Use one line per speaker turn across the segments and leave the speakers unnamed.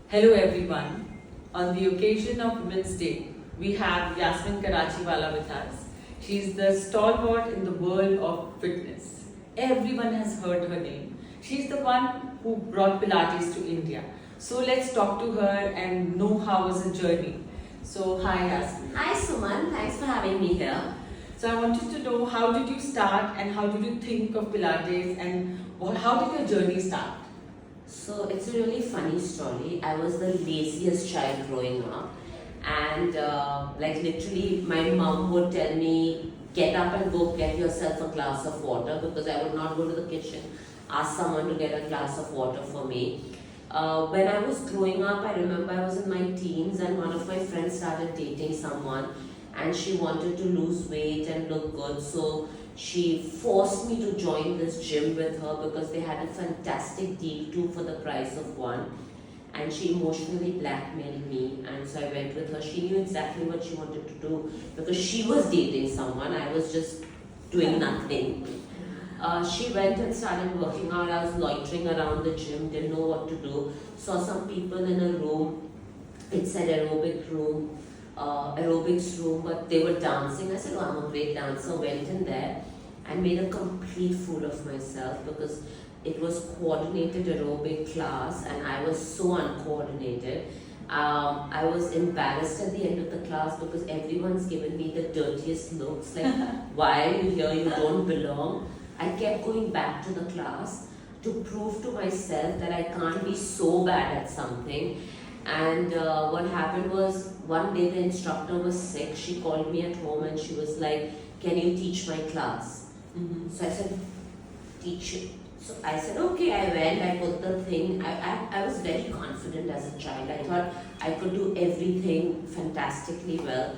Hello everyone. On the occasion of Women's Day, we have Yasmin Karachiwala with us. She's the stalwart in the world of fitness. Everyone has heard her name. She's the one who brought Pilates to India. So let's talk to her and know how was the journey. So hi Yasmin.
Hi Suman, thanks for having me here.
So I wanted to know how did you start and how did you think of Pilates and how did your journey start?
So it's a really funny story. I was the laziest child growing up, and like literally, my mom would tell me, "Get up and go get yourself a glass of water," because I would not go to the kitchen, ask someone to get a glass of water for me. When I was growing up, I remember I was in my teens, and one of my friends started dating someone, and she wanted to lose weight and look good, so she forced me to join this gym with her because they had a fantastic deal, two for the price of one, and she emotionally blackmailed me, and so I went with her. She knew exactly what she wanted to do because she was dating someone. I was just doing nothing. She went and started working out. I was loitering around the gym, didn't know what to do. Saw some people in a room. It said aerobics room, but they were dancing. I said, "Oh, I'm a great dancer." Went in there and made a complete fool of myself because it was coordinated aerobic class and I was so uncoordinated. I was embarrassed at the end of the class because everyone's given me the dirtiest looks, like, "Why are you here? You don't belong." I kept going back to the class to prove to myself that I can't be so bad at something. And what happened was, one day the instructor was sick. She called me at home and she was like, "Can you teach my class?" So I said, "Teach it." So I said, "Okay." I went, I put the thing. I was very confident as a child. I thought I could do everything fantastically well.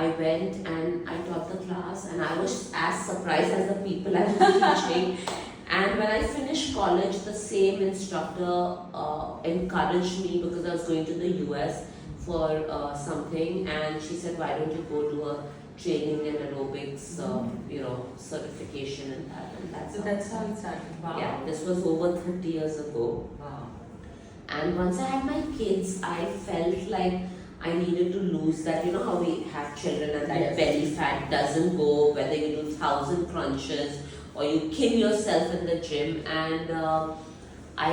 I went and I taught the class, and I was as surprised as the people I was teaching. And when I finished college, the same instructor encouraged me because I was going to the US for something, and she said, "Why don't you go do a training and aerobics, certification and that." And
That's how it started. Wow.
Yeah, this was over 30 years ago.
Wow.
And once I had my kids, I felt like I needed to lose that. You know how we have children and that
Yes.
belly fat doesn't go, whether you do 1,000 crunches or you kill yourself in the gym. And I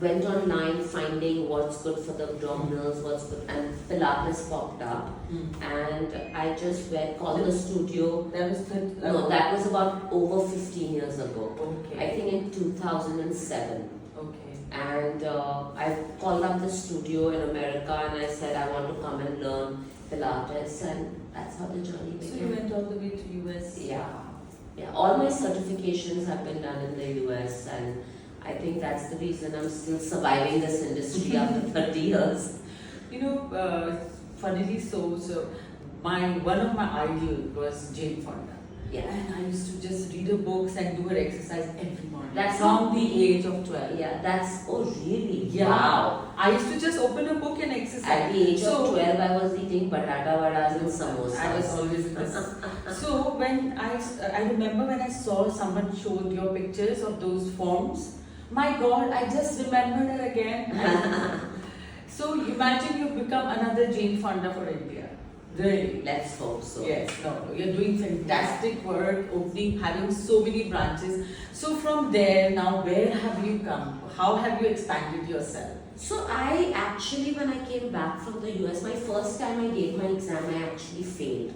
went online finding what's good for the abdominals, what's good, and Pilates popped up. And I just called the studio.
That was the
No, that was about over 15 years ago.
Okay.
I think in 2007.
Okay.
And I called up the studio in America and I said, "I want to come and learn Pilates," and that's how the journey
So you
began.
went all the way to US.
Yeah. Yeah, all my certifications have been done in the US, and I think that's the reason I'm still surviving this industry after 30 years.
You know, funnily so one of my idols was Jane Fonda.
Yeah.
And I used to just read her books and do her exercise every morning.
That's
from
how
the
we-
age of 12.
Yeah, that's, oh really?
Yeah.
Wow.
I used to just open a book and exercise.
At the age
So-
of 12, I was eating patata vadas and samosas.
I was always in this. So when I remember when I saw someone showed your pictures of those forms, my God, I just remembered her again. So imagine you've become another Jane Fonda for India. Really.
Let's hope so.
Yes, no, you're doing fantastic work, having so many branches. So from there, now where have you come? How have you expanded yourself?
So I actually, when I came back from the US, my first time I gave my exam, I actually failed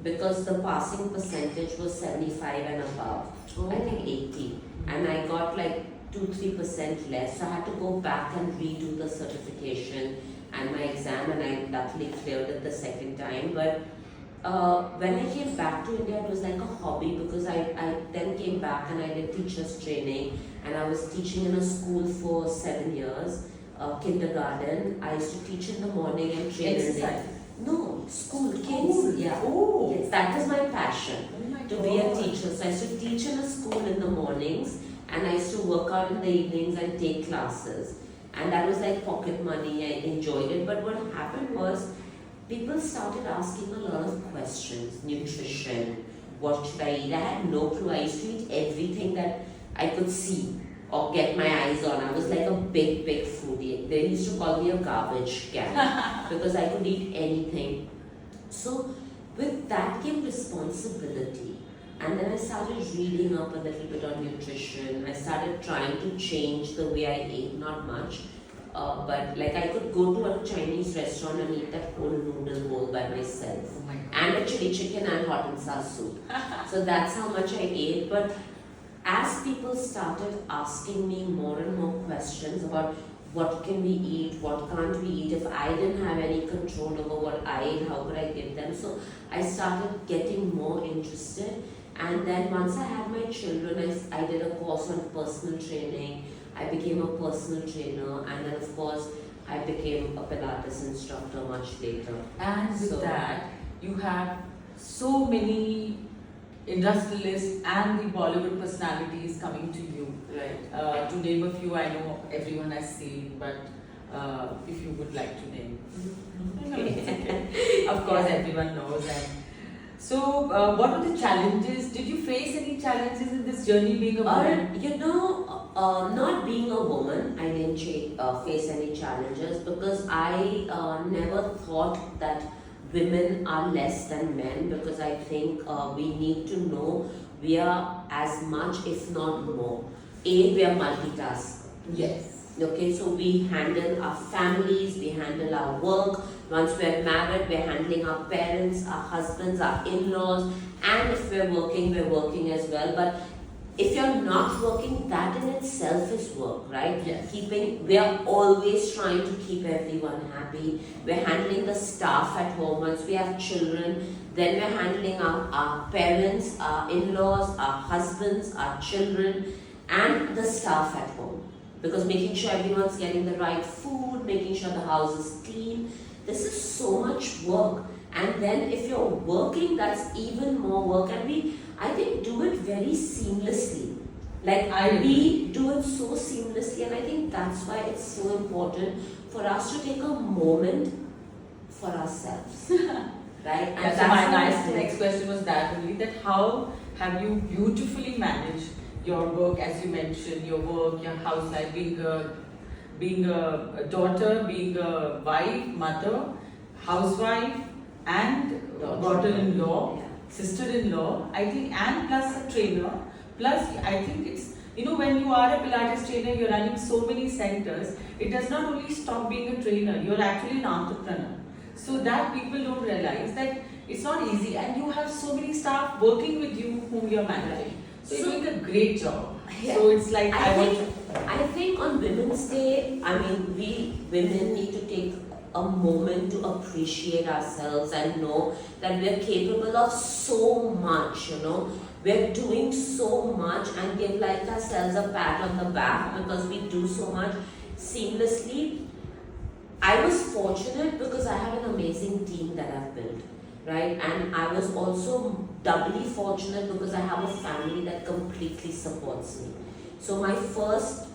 because the passing percentage was 75 and above.
Oh.
I think 80, and I got like 2-3% less. So I had to go back and redo the certification and my exam, and I luckily cleared it the second time. But when I came back to India, it was like a hobby because I then came back and I did teachers training, and I was teaching in a school for 7 years, kindergarten. I used to teach in the morning and train in the
Exercise.
No, school kids.
School.
Yeah.
Oh.
Yes, that was my passion,
Oh my
to be a
God.
teacher. So I used to teach in a school in the mornings, and I used to work out in the evenings and take classes. And that was like pocket money. I enjoyed it. But what happened was, people started asking a lot of questions. Nutrition, what should I eat? I had no clue. I used to eat everything that I could see or get my eyes on. I was like a big foodie. They used to call me a garbage can because I could eat anything. So with that came responsibility. And then I started reading up a little bit on nutrition. I started trying to change the way I ate, not much. But like I could go to a Chinese restaurant and eat that whole noodle bowl by myself.
Oh my God.
And a chili chicken and hot and sour soup. So that's how much I ate. But as people started asking me more and more questions about what can we eat, what can't we eat, if I didn't have any control over what I ate, how could I give them? So I started getting more interested. And then once I had my children, I did a course on personal training. I became a personal trainer, and then of course I became a Pilates instructor much later.
And with that, you have so many industrialists and the Bollywood personalities coming to you.
Right.
To name a few, I know everyone has seen, but if you would like to name. No, it's okay. Of course, everyone knows. And so, what are the challenges? Did you face any challenges in this journey being a woman?
Not being a woman, I didn't face any challenges because I never thought that women are less than men, because I think we need to know we are as much, if not more. We are multitask.
Yes.
Okay, so we handle our families, we handle our work. Once we're married, we're handling our parents, our husbands, our in-laws, and if we're working as well. But if you're not working, that in itself is work, right?
Yes.
We are always trying to keep everyone happy. We're handling the staff at home. Once we have children, then we're handling our parents, our in-laws, our husbands, our children, and the staff at home. Because making sure everyone's getting the right food, making sure the house is clean, this is so much work. And then if you're working, that's even more work. And I think, do it very seamlessly. Like we do it so seamlessly, and I think that's why it's so important for us to take a moment for ourselves. Right? And
Yeah, so my next question was that only, that how have you beautifully managed your work, as you mentioned, your work, your house life, being a daughter, being a wife, mother, housewife, and daughter-in-law,
Yeah.
sister-in-law, I think, and plus a trainer. Plus, I think it's, when you are a Pilates trainer, you're running so many centers, it does not only stop being a trainer, you're actually an entrepreneur. So that people don't realize that it's not easy, and you have so many staff working with you whom you're managing. So you're doing a great job.
Yeah.
So it's like
I think on Women's Day, we women need to take a moment to appreciate ourselves and know that we're capable of so much, We're doing so much, and give like ourselves a pat on the back because we do so much seamlessly. I was fortunate because I have an amazing team that I've built, right? And I was also doubly fortunate because I have a family that completely supports me. So my first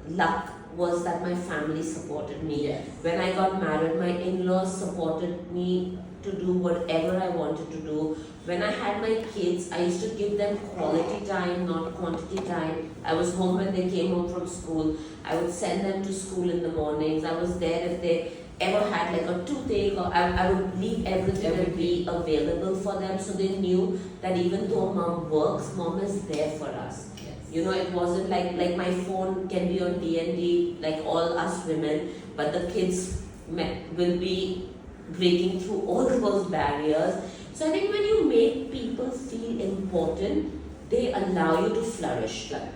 luck was that my family supported me.
Yes.
When I got married, my in-laws supported me to do whatever I wanted to do. When I had my kids, I used to give them quality time, not quantity time. I was home when they came home from school. I would send them to school in the mornings. I was there if they ever had like a toothache, or I would leave everything and be available for them, so they knew that even though mom works, mom is there for us. It wasn't like my phone can be on D&D like all us women, but the kids will be breaking through all those barriers. So I think when you make people feel important, they allow you to flourish.
Yes.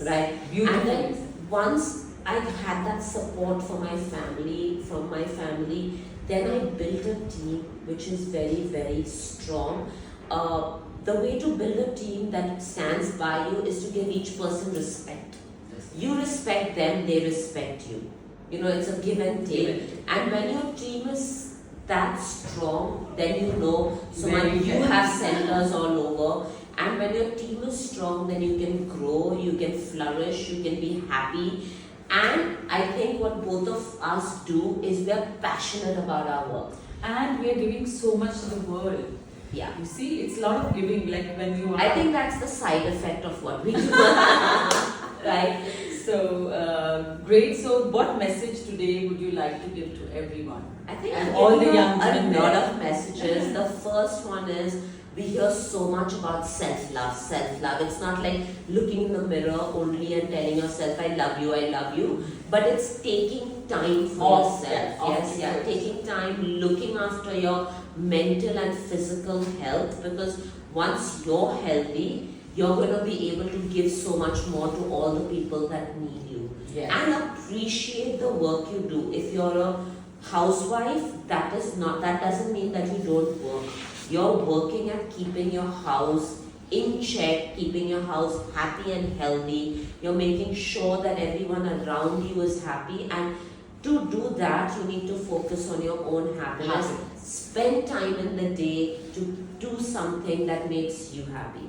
Right?
Beautiful.
And then once I had that support from my family, then I built a team which is very, very strong. The way to build a team that stands by you is to give each person respect. You respect them, they respect you. It's a give and take. And when your team is that strong, then you have centers all over. And when your team is strong, then you can grow, you can flourish, you can be happy. And I think what both of us do is we are passionate about our work.
And we are giving so much to the world.
Yeah.
You see, it's a lot of giving, like when you are...
I think that's the side effect of what we do. Right?
So great. So what message today would you like to give to everyone?
I think
And
I'm
all
getting
the young
a
women
lot
there.
of messages. The first one is we hear so much about self-love, self-love. It's not like looking in the mirror only and telling yourself, I love you. But it's taking time for
Off,
yourself.
yeah, off
Yes,
the
yeah.
clothes.
Taking time, looking after your mental and physical health, because once you're healthy, you're going to be able to give so much more to all the people that need you.
Yes.
And appreciate the work you do. If you're a housewife, that doesn't mean that you don't work. You're working at keeping your house in check, keeping your house happy and healthy. You're making sure that everyone around you is happy, and to do that you need to focus on your own happiness. Spend time in the day to do something that makes you happy.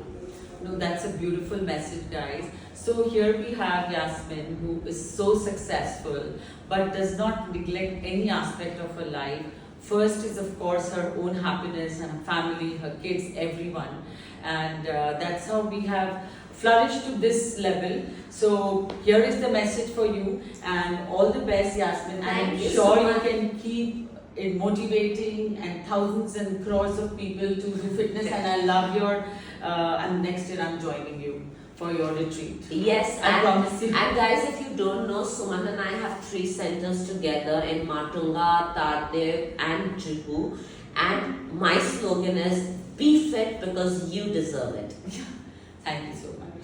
No, that's a beautiful message, guys. So here we have Yasmin, who is so successful, but does not neglect any aspect of her life. First is, of course, her own happiness and her family, her kids, everyone. And that's how we have flourished to this level. So here is the message for you, and all the best, Yasmin. And I'm
Thank you
sure
so
you
much.
can keep it motivating and thousands and crores of people to do fitness. And I love your, and next year I'm joining you for your retreat.
Yes,
I promise you.
and guys, if you don't know, Suman and I have 3 centers together in Matunga, Tardeo, and Juhu. And my slogan is, be fit because you deserve it.
Thank you so much.